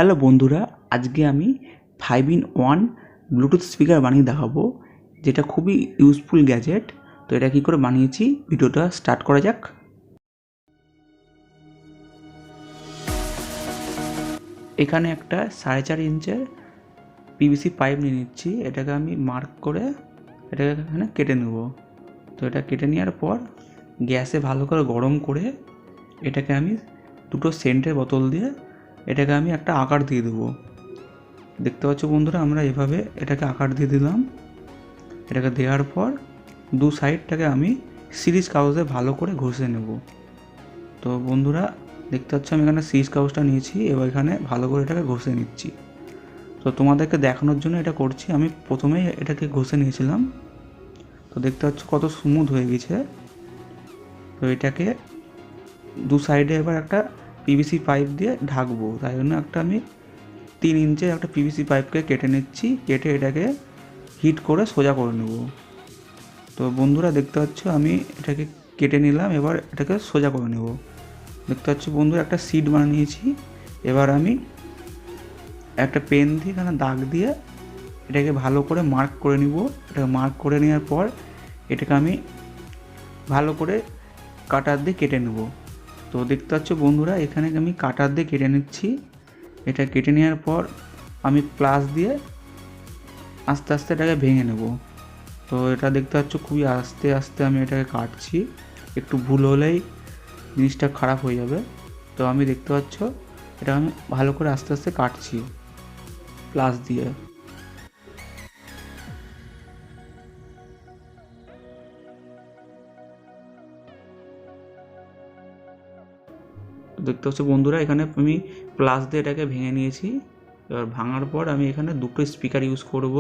Hello বন্ধুরা, আজকে আমি 5-in-1 ব্লুটুথ স্পিকার বানিয়ে দেখাবো, যেটা খুবই ইউজফুল গ্যাজেট। তো এটা কী করে বানিয়েছি, ভিডিওটা স্টার্ট করা যাক। এখানে একটা 4.5 ইঞ্চের পিভিসি পাইপ নিয়ে নিচ্ছি। এটাকে আমি মার্ক করে এটাকে এখানে কেটে নেব। তো এটা কেটে নেওয়ার পর গ্যাসে ভালো করে গরম করে এটাকে আমি দুটো সেন্টের বোতল দিয়ে এটাকে আমি একটা আকার দিয়ে দেবো। দেখতে পাচ্ছ বন্ধুরা, আমরা এভাবে এটাকে আকার দিয়ে দিলাম। এটাকে দেওয়ার পর দু সাইডটাকে আমি সিরিজ কাগজে ভালো করে ঘষে নেব। তো বন্ধুরা দেখতে পাচ্ছ আমি এখানে সিরিজ কাগজটা নিয়েছি, এবার এখানে ভালো করে এটাকে ঘষে নিচ্ছি। তো তোমাদেরকে দেখানোর জন্য এটা করছি। আমি প্রথমেই এটাকে ঘষে নিয়েছিলাম। তো দেখতে পাচ্ছ কত স্মুথ হয়ে গেছে। তো এটাকে দু সাইডে এবার একটা পিভিসি পাইপ দিয়ে ঢাকবো। তাই জন্য একটা আমি 3 ইঞ্চের একটা পিভিসি পাইপকে কেটে নিচ্ছি। কেটে এটাকে হিট করে সোজা করে নেব। তো বন্ধুরা দেখতে পাচ্ছ আমি এটাকে কেটে নিলাম, এবার এটাকে সোজা করে নেব। দেখতে পাচ্ছ বন্ধুরা একটা সিট বানিয়েছি। এবার আমি একটা পেন দিয়ে এখানে দাগ দিয়ে এটাকে ভালো করে মার্ক করে নিব। এটাকে মার্ক করে নেওয়ার পর এটাকে আমি ভালো করে কাটার দিয়ে কেটে নেব। তো দেখতে পাচ্ছ বন্ধুরা এখানে আমি কাটার দিয়ে কেটে নিচ্ছি। এটা কেটে নেওয়ার পর আমি প্লাস দিয়ে আস্তে আস্তে এটাকে ভেঙে নেব। তো এটা দেখতে পাচ্ছ খুবই আস্তে আস্তে আমি এটাকে কাটছি। একটু ভুল হলেই জিনিসটা খারাপ হয়ে যাবে। তো আমি দেখতে পাচ্ছ এটা আমি ভালো করে আস্তে আস্তে কাটছি প্লাস দিয়ে। দেখতে পাচ্ছ বন্ধুরা এখানে আমি প্লাস দিয়ে এটাকে ভেঙে নিয়েছি। এবার ভাঙার পর আমি এখানে দুটো স্পিকার ইউজ করব।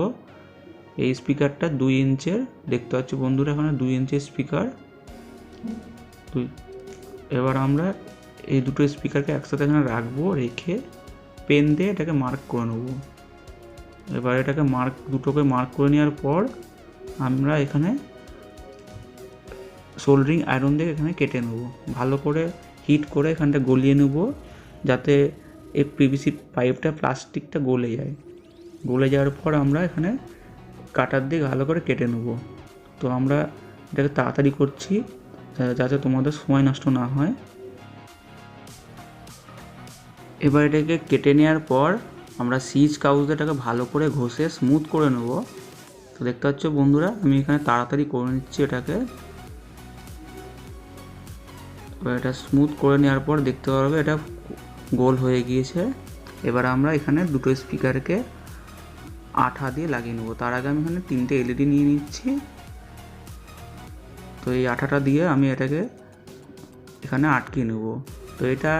এই স্পিকারটা 2 ইঞ্চের, দেখতে পাচ্ছ বন্ধুরা এখানে 2 ইঞ্চের স্পিকার। এবার আমরা এই দুটো স্পিকারকে একসাথে এখানে রাখবো, রেখে পেন দিয়ে এটাকে মার্ক করে নেব। এবার এটাকে দুটোকে মার্ক করে নেওয়ার পর আমরা এখানে সোল্ডারিং আয়রন দিয়ে এখানে কেটে নেব। ভালো করে হিট করে এখানটা গলিয়ে নেব, যাতে এই পিভিসি পাইপটা প্লাস্টিকটা গলে যায়। গলে যাওয়ার পর আমরা এখানে কাটার দিয়ে ভালো করে কেটে নেব। তো আমরা এটাকে তাড়াতাড়ি করছি যাতে তোমাদের সময় নষ্ট না হয়। এবার এটাকে কেটে নেওয়ার পর আমরা সিজ কাগজ দিয়ে এটাকে ভালো করে ঘষে স্মুথ করে নেব। তো দেখতে পাচ্ছ বন্ধুরা আমি এখানে তাড়াতাড়ি করে নিচ্ছি এটাকে। এবার এটা স্মুথ করে নেওয়ার পর দেখতে পারবে এটা গোল হয়ে গিয়েছে। এবার আমরা এখানে দুটো স্পিকারকে আঠা দিয়ে লাগিয়ে নেব। তার আগে আমি এখানে 3টে এলইডি নিয়ে নিচ্ছি। তো এই আঠাটা দিয়ে আমি এটাকে এখানে আটকে নেব। তো এটা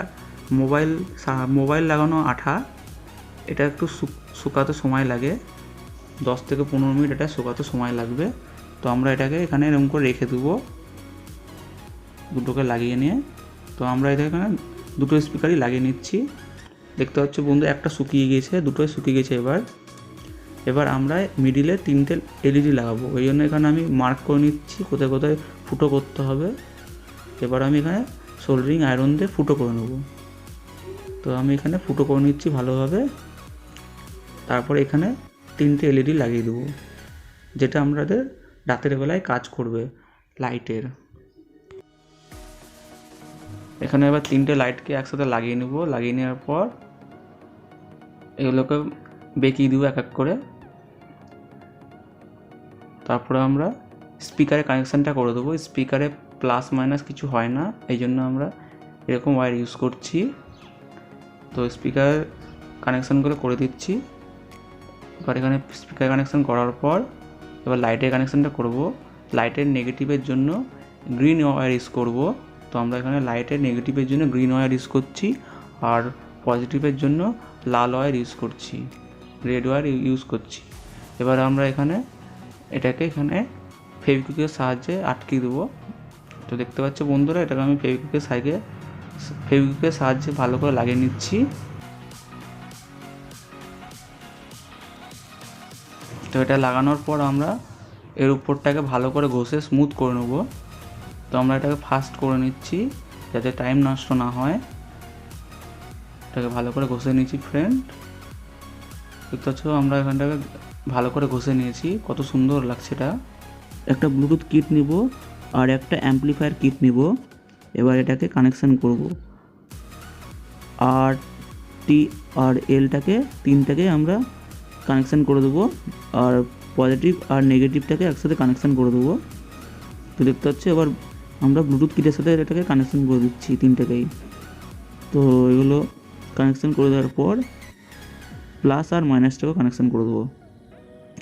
মোবাইল লাগানো আঠা, এটা একটু শুকাতে সময় লাগে, 10 থেকে 15 মিনিট এটা শুকাতে সময় লাগবে। তো আমরা এটাকে এখানে এরকম করে রেখে দেবো দুটোকে লাগিয়ে নিয়ে। তো আমরা এখানে দুটো স্পিকারই লাগিয়ে নিচ্ছি। দেখতে পাচ্ছ বন্ধু একটা শুকিয়ে গিয়েছে, দুটোই শুকিয়ে গেছে। এবার আমরা মিডিলে 3টে এলইডি লাগাবো। ওই জন্য এখানে আমি মার্ক করে নিচ্ছি কোথায় কোথায় ফুটো করতে হবে। এবার আমি এখানে সোল্ডারিং আয়রন দিয়ে ফুটো করে নেব। তো আমি এখানে ফুটো করে নিচ্ছি ভালোভাবে। তারপর এখানে 3টে এলইডি লাগিয়ে দেবো, যেটা আমাদের রাতের বেলায় কাজ করবে লাইটের। এখানে এবার 3টে লাইটকে একসাথে লাগিয়ে নেব। লাগিয়ে নেওয়ার পর এগুলোকে বেঁকিয়ে দেবো এক এক করে। তারপরে আমরা স্পিকারে কানেকশানটা করে দেবো। স্পিকারে প্লাস মাইনাস কিছু হয় না, এই জন্য আমরা এরকম ওয়্যার ইউজ করছি। তো স্পিকার কানেকশান করে দিচ্ছি। এবার এখানে স্পিকার কানেকশান করার পর এবার লাইটের কানেকশানটা করব। লাইটের নেগেটিভের জন্য গ্রিন ওয়্যার ইউজ করব। তো আমরা এখানে লাইটের নেগেটিভের জন্য গ্রিন ওয়্যার ইউজ করছি, আর পজিটিভের জন্য লাল ওয়্যার ইউজ করছি, রেড ওয়্যার ইউজ করছি। এবার আমরা এটাকে এখানে ফেভিকুইকের সাহায্যে আটকে দেবো। তো দেখতে পাচ্ছ বন্ধুরা এটাকে আমি ফেভিকুইকের সাহায্যে ভালো করে লাগিয়ে নিচ্ছি। তো এটা লাগানোর পর আমরা এর উপরটাকে ভালো করে ঘষে স্মুথ করে নেব। তো আমরা এটাকে ফাস্ট করে নিচ্ছি যাতে টাইম নষ্ট না হয়। তো এটাকে ভালো করে ঘষে নিয়েছি ফ্রেন্ড। দেখতে পাচ্ছ আমরা এখানটাকে ভালো করে ঘষে নিয়েছি, কত সুন্দর লাগছে এটা। একটা ব্লুটুথ কিট নিব আর একটা অ্যাম্পলিফায়ার কিট নিব। এবার এটাকে কানেকশান করব। আর টি আর এলটাকে তিনটাকে আমরা কানেকশান করে দেবো, আর পজিটিভ আর নেগেটিভটাকে একসাথে কানেকশান করে দেবো। তো দেখতে পাচ্ছি এবার আমরা ব্লুটুথ কিটের সাথে এটাকে কানেকশান করে দিচ্ছি তিনটাকেই। তো এগুলো কানেকশান করে দেওয়ার পর প্লাস আর মাইনাসটাকেও কানেকশান করে দেবো।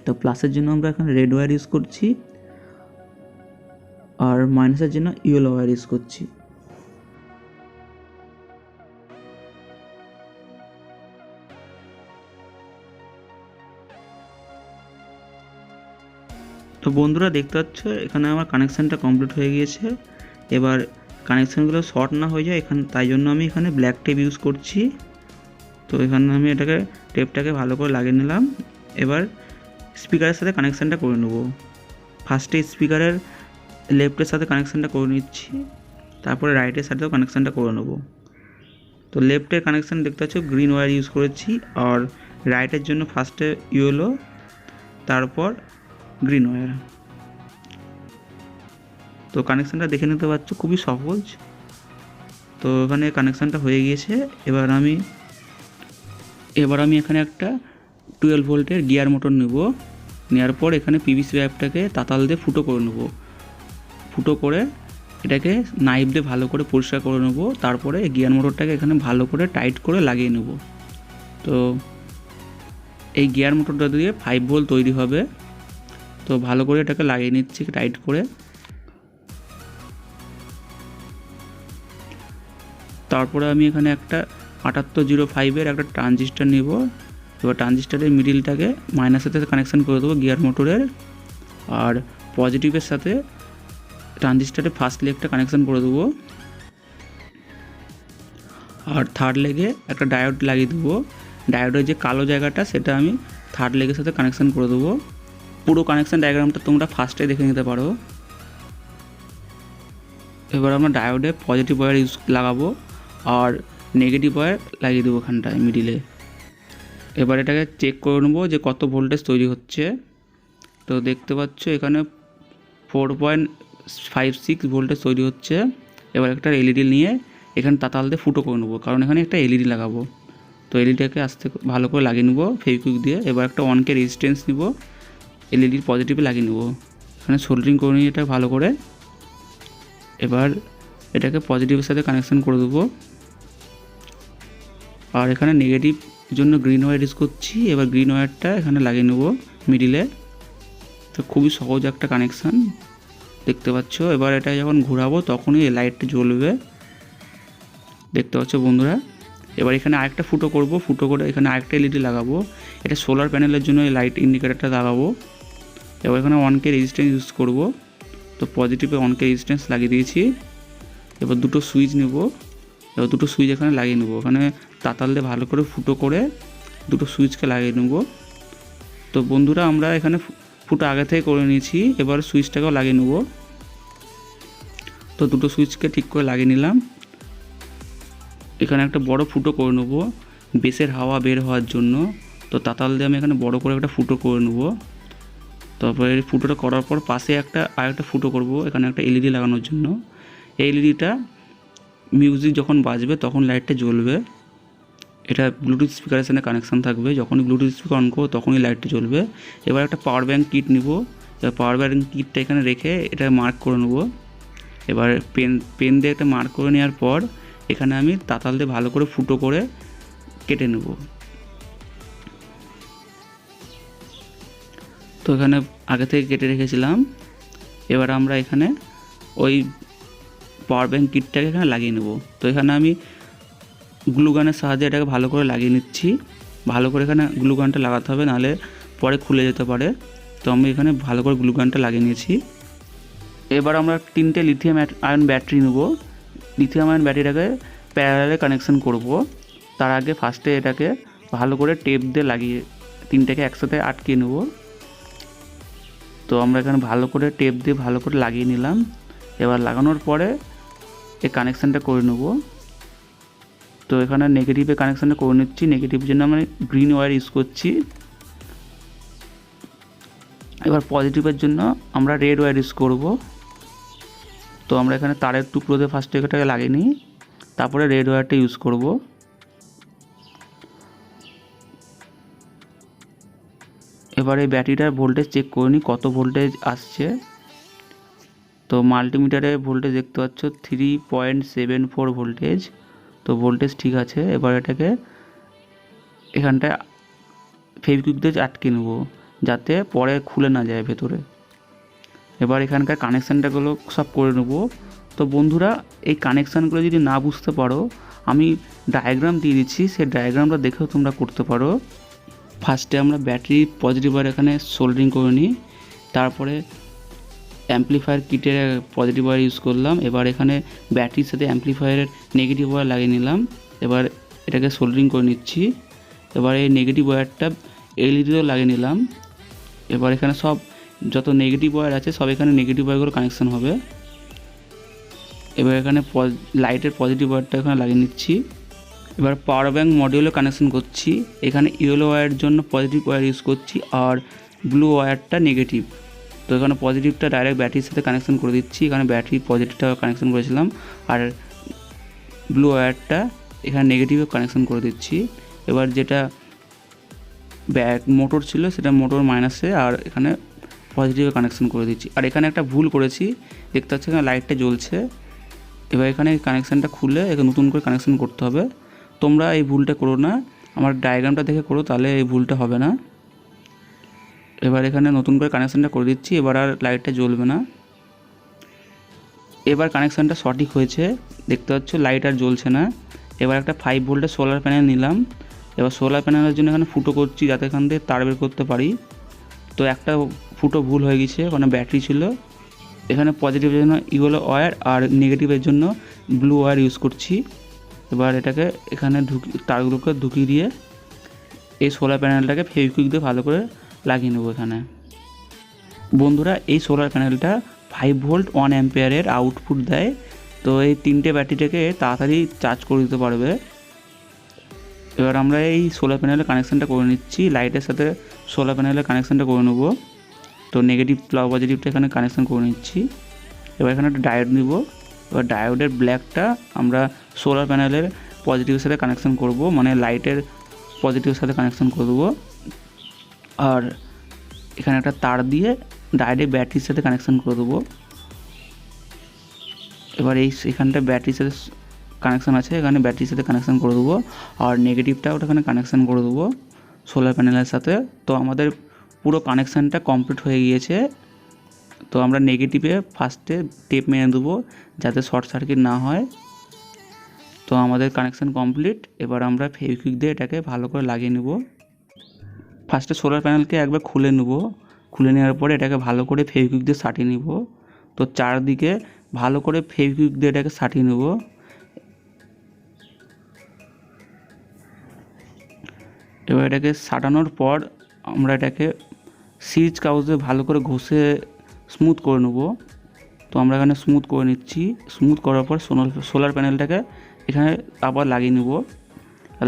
তো প্লাসের জন্য আমরা এখানে রেড ওয়্যার ইউজ করছি, আর মাইনাসের জন্য ইয়েলো ওয়্যার ইউজ করছি। তো বন্ধুরা দেখতে পাচ্ছ এখানে আমার কানেকশানটা কমপ্লিট হয়ে গিয়েছে। এবার কানেকশানগুলো শর্ট না হয়ে যায় তাই জন্য আমি এখানে ব্ল্যাক টেপ ইউজ করছি। তো এখানে আমি টেপটাকে ভালো করে লাগিয়ে নিলাম। এবার স্পিকারের সাথে কানেকশানটা করে নেব। ফার্স্টে স্পিকারের লেফটের সাথে কানেকশানটা করে নিচ্ছি, তারপরে রাইটের সাথেও কানেকশানটা করে নেব। তো লেফটের কানেকশান দেখতে পাচ্ছ গ্রিন ওয়্যার ইউজ করেছি, আর রাইটের জন্য ফার্স্টে ইয়েলো, তারপর গ্রিন ওয়্যার। তো কানেকশানটা দেখে নিতে পারছো, খুবই সহজ। তো এখানে কানেকশানটা হয়ে গিয়েছে। এবার আমি এখানে একটা 12 ভোল্টের গিয়ার মোটর নেব। নেওয়ার পর এখানে পিভিসি পাইপটাকে তাতাল দিয়ে ফুটো করে নেব। ফুটো করে এটাকে নাইফ দিয়ে ভালো করে পরিষ্কার করে নেব। তারপরে গিয়ার মোটরটাকে এখানে ভালো করে টাইট করে লাগিয়ে নেব। তো এই গিয়ার মোটরটা দিয়ে 5 ভোল্ট তৈরি হবে। তো ভালো করে এটাকে লাগিয়ে নিচ্ছি টাইট করে। তারপরে আমি এখানে একটা 7805-এর একটা ট্রানজিস্টার নেব। এবার ট্রানজিস্টারের মিডিলটাকে মাইনাসের সাথে কানেকশান করে দেবো গিয়ার মোটরের, আর পজিটিভের সাথে ট্রানজিস্টারের ফার্স্ট লেগটা কানেকশান করে দেবো, আর থার্ড লেগে একটা ডায়োড লাগিয়ে দেবো। ডায়োডের যে কালো জায়গাটা সেটা আমি থার্ড লেগের সাথে কানেকশান করে দেবো। পুরো কানেকশান ডায়াগ্রামটা তোমরা ফার্স্টে দেখে নিতে পারো। এবার আমরা ডায়োডে পজিটিভ ওয়্যার লাগাবো আর নেগেটিভ ওয়্যার লাগিয়ে দেবো ওখানটায় মিডিলে। এবার এটাকে চেক করে নেবো যে কত ভোল্টেজ তৈরি হচ্ছে। তো দেখতে পাচ্ছ এখানে 4.56 ভোল্টেজ তৈরি হচ্ছে। এবার একটা এলইডি নিয়ে এখানে তাতাল দিয়ে ফুটো করে নেবো, কারণ এখানে একটা এলইডি লাগাবো। তো এলইডিটাকে আস্তে ভালো করে লাগিয়ে নেবো ফেভিকুইক দিয়ে। এবার একটা 1K রেজিস্ট্যান্স নেব, এলইডির পজিটিভে লাগিয়ে নেবো। এখানে সোল্ডারিং করে নিয়ে এটা ভালো করে। এবার এটাকে পজিটিভের সাথে কানেকশান করে দেবো, আর এখানে নেগেটিভ জন্য গ্রিন ওয়্যার ইউজ করছি। এবার গ্রিন ওয়্যারটা এখানে লাগিয়ে নেব মিডিলে। তো খুবই সহজ একটা কানেকশান দেখতে পাচ্ছ। এবার এটা যখন ঘোরাবো তখনই এই লাইটটা জ্বলবে, দেখতে পাচ্ছ বন্ধুরা। এবার এখানে আরেকটা ফুটো করব, ফুটো করে এখানে আরেকটা এলইডি লাগাবো। এটা সোলার প্যানেলের জন্য এই লাইট ইন্ডিকেটারটা লাগাবো। এবার এখানে 1K রেজিস্ট্যান্স ইউজ করব। তো পজিটিভে 1K রেজিস্ট্যান্স লাগিয়ে দিয়েছি। এবার দুটো সুইচ নেব, এবার দুটো সুইচ এখানে লাগিয়ে নেব। এখানে তাতাল দিয়ে ভালো করে ফুটো করে দুটো সুইচকে লাগিয়ে নেব। তো বন্ধুরা আমরা এখানে ফুটো আগে থেকে করে নিয়েছি, এবার সুইচটাকেও লাগিয়ে নেব। তো দুটো সুইচকে ঠিক করে লাগিয়ে নিলাম। এখানে একটা বড় ফুটো করে নেব বেসের হাওয়া বের হওয়ার জন্য। তো তাতাল দিয়ে আমি এখানে বড় করে একটা ফুটো করে নেব। তারপরে এই ফুটোটা করার পর পাশে আরেকটা ফুটো করব এখানে একটা এলইডি লাগানোর জন্য। এই এলইডিটা মিউজিক যখন বাজবে তখন লাইটটা জ্বলবে। এটা ব্লুটুথ স্পিকারের সাথে কানেকশান থাকবে, যখনই ব্লুটুথ স্পিকার অন করবো তখনই লাইটটা জ্বলবে। এবার একটা পাওয়ার ব্যাঙ্ক কিট নিব। এবার পাওয়ার ব্যাঙ্ক কিটটা এখানে রেখে এটা মার্ক করে নেব। এবার পেন দিয়ে একটা মার্ক করে নেওয়ার পর এখানে আমি তাতাল দিয়ে ভালো করে ফুটো করে কেটে নেব। তো এখানে আগে থেকে কেটে রেখেছিলাম। এবার আমরা এখানে ওই পাওয়ার ব্যাঙ্ক কিটটাকে এখানে লাগিয়ে নেব। তো এখানে আমি গ্লু গানের সাহায্যে এটাকে ভালো করে লাগিয়ে নিচ্ছি। ভালো করে এখানে গ্লু গানটা লাগাতে হবে, নাহলে পরে খুলে যেতে পারে। তো আমি এখানে ভালো করে গ্লু গানটা লাগিয়ে নিয়েছি। এবার আমরা 3টে লিথিয়াম আয়ন ব্যাটারি নেব। লিথিয়াম আয়ন ব্যাটারিটাকে প্যারালালে কানেকশান করব। তার আগে ফার্স্টে এটাকে ভালো করে টেপ দিয়ে লাগিয়ে 3টাকে একসাথে আটকিয়ে নেব। তো আমরা এখানে ভালো করে টেপ দিয়ে ভালো করে লাগিয়ে নিলাম। এবার লাগানোর পরে এই কানেকশানটা করে নেব। তো এখানে নেগেটিভে কানেকশানটা করে নিচ্ছি। নেগেটিভের জন্য আমি গ্রিন ওয়্যার ইউজ করছি। এবার পজিটিভের জন্য আমরা রেড ওয়্যার ইউজ করব। তো আমরা এখানে তারের টুকরোতে ফার্স্টে এটাকে লাগিয়ে নিই, তারপরে রেড ওয়্যারটা ইউজ করব। এবার এই ব্যাটারিটার ভোল্টেজ চেক করে নিই কত ভোল্টেজ আসছে। তো মাল্টিমিটারে ভোল্টেজ দেখতে পাচ্ছ 3.74 ভোল্টেজ। তো ভোল্টেজ ঠিক আছে। এবার এটাকে এখানটায় ফেভিকুইক দিয়ে আটকে নেব যাতে পরে খুলে না যায় ভেতরে। এবার এখানকার কানেকশানটাগুলো সব করে নেব। তো বন্ধুরা, এই কানেকশানগুলো যদি না বুঝতে পারো, আমি ডায়াগ্রাম দিয়ে দিচ্ছি, সেই ডায়াগ্রামটা দেখেও তোমরা করতে পারো। ফার্স্টে আমরা ব্যাটারি পজিটিভ ওয়্যার এখানে সোল্ডারিং করে নিই, তারপরে অ্যাম্পলিফায়ার কিটের পজিটিভ ওয়্যার ইউজ করলাম। এবার এখানে ব্যাটারির সাথে অ্যাম্পলিফায়ারের নেগেটিভ ওয়্যার লাগিয়ে নিলাম। এবার এটাকে সোল্ডারিং করে নিচ্ছি। এবার এই নেগেটিভ ওয়্যারটা এলইডিতেও লাগিয়ে নিলাম। এবার এখানে সব যত নেগেটিভ ওয়্যার আছে সব এখানে নেগেটিভ ওয়্যারগুলো কানেকশান হবে। এবার এখানে লাইটের পজিটিভ ওয়্যারটা এখানে লাগিয়ে নিচ্ছি। এবার পাওয়ার ব্যাঙ্ক মডিউলে কানেকশান করছি। এখানে ইয়েলো ওয়্যারের জন্য পজিটিভ ওয়্যার ইউজ করছি আর ব্লু ওয়্যারটা নেগেটিভ। তো এখানে পজিটিভটা ডাইরেক্ট ব্যাটারির সাথে কানেকশান করে দিচ্ছি। এখানে ব্যাটারি পজিটিভটা কানেকশান করেছিলাম আর ব্লু ওয়্যারটা এখানে নেগেটিভে কানেকশান করে দিচ্ছি। এবার যেটা মোটর ছিল সেটা মোটর মাইনাসে আর এখানে পজিটিভে কানেকশান করে দিচ্ছি। আর এখানে একটা ভুল করেছি, দেখতে পাচ্ছি এখানে লাইটটা জ্বলছে। এবার এখানে কানেকশানটা খুলে এখানে নতুন করে কানেকশান করতে হবে। তোমরা এই ভুলটা করো না, আমার ডায়াগ্রামটা দেখে করো, তাহলে এই ভুলটা হবে না। এবার এখানে নতুন করে কানেকশানটা করে দিচ্ছি। এবার আর লাইটটা জ্বলবে না। এবার কানেকশানটা সঠিক হয়েছে, দেখতে পাচ্ছ লাইট আর জ্বলছে না। এবার একটা 5 ভোল্টের সোলার প্যানেল নিলাম। এবার সোলার প্যানেলের জন্য এখানে ফুটো করছি যাতে এখান থেকে তার বের করতে পারি। তো একটা ফুটো ভুল হয়ে গেছে, ওখানে ব্যাটারি ছিল। এখানে পজিটিভের জন্য ইয়েলো ওয়্যার আর নেগেটিভের জন্য ব্লু ওয়্যার ইউজ করছি। এবার এটাকে এখানে তারগুলোকে ঢুকিয়ে দিয়ে এই সোলার প্যানেলটাকে ফেভিকুইক দিয়ে ভালো করে লাগিয়ে নেবো এখানে। বন্ধুরা, এই সোলার প্যানেলটা 5 ভোল্ট 1 অ্যাম্পিয়ারের আউটপুট দেয়। তো এই তিনটে ব্যাটারিটাকে তাড়াতাড়ি চার্জ করে দিতে পারবে। এবার আমরা এই সোলার প্যানেলের কানেকশানটা করে নিচ্ছি। লাইটের সাথে সোলার প্যানেলের কানেকশানটা করে নেব। তো নেগেটিভ পজিটিভটা এখানে কানেকশান করে নিচ্ছি। এবার এখানে একটা ডায়োড নিব। এবার ডায়োডের ব্ল্যাকটা আমরা সোলার প্যানেলের পজিটিভের সাথে কানেকশান করব, মানে লাইটের পজিটিভের সাথে কানেকশান করে দেবো। আর এখানে একটা তার দিয়ে ডাইরেক্ট ব্যাটারির সাথে কানেকশান করে দেবো। এবার এখানটা ব্যাটারির সাথে কানেকশান আছে, এখানে ব্যাটারির সাথে কানেকশান করে দেবো। আর নেগেটিভটাও এখানে কানেকশান করে দেবো সোলার প্যানেলের সাথে। তো আমাদের পুরো কানেকশানটা কমপ্লিট হয়ে গিয়েছে। তো আমরা নেগেটিভে ফার্স্টে টেপ মেরে দেবো যাতে শর্ট সার্কিট না হয়। তো আমাদের কানেকশান কমপ্লিট। এবার আমরা ফেভিকুইক দিয়ে এটাকে ভালো করে লাগিয়ে নেব। ফার্স্টে সোলার প্যানেলকে একবার খুলে নেব। খুলে নেওয়ার পরে এটাকে ভালো করে ফেভিকুইক দিয়ে সাটিয়ে নেব। তো চারদিকে ভালো করে ফেভিকুইক দিয়ে এটাকে সাটিয়ে নেব। এবার এটাকে সাটানোর পর আমরা এটাকে সিরিজ কাগজে ভালো করে ঘষে স্মুথ করে নেব। তো আমরা এখানে স্মুথ করে নিচ্ছি। স্মুথ করার পর সোলার প্যানেলটাকে এখানে আবার লাগিয়ে নেব।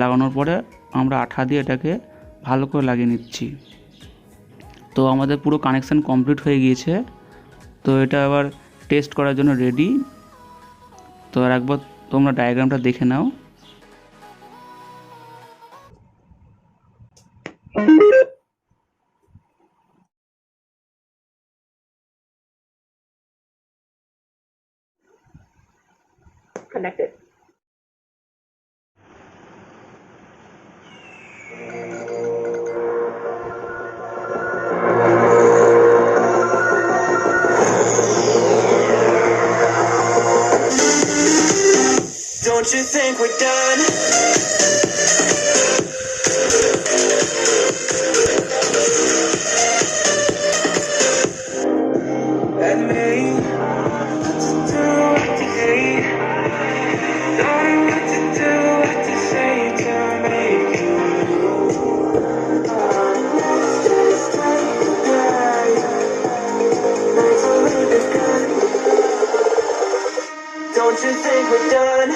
লাগানোর পরে আমরা আঠা দিয়ে এটাকে ভালো করে লাগিয়ে নিচ্ছি। তো আমাদের পুরো কানেকশান কমপ্লিট হয়ে গিয়েছে। তো এটা আবার টেস্ট করার জন্য রেডি। তো আর একবার তোমরা ডায়াগ্রামটা দেখে নাও। Connected. Don't you think we're done? And me, what to do, what to say, don't know what to do, what to say to make you move. Just like the night, nights are really good. Don't you think we're done?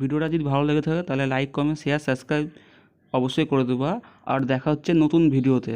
ভিডিওটা যদি ভালো লেগে থাকে তাহলে like, comment, share, subscribe অবশ্যই করে দেবা। আর দেখা হচ্ছে নতুন ভিডিওতে।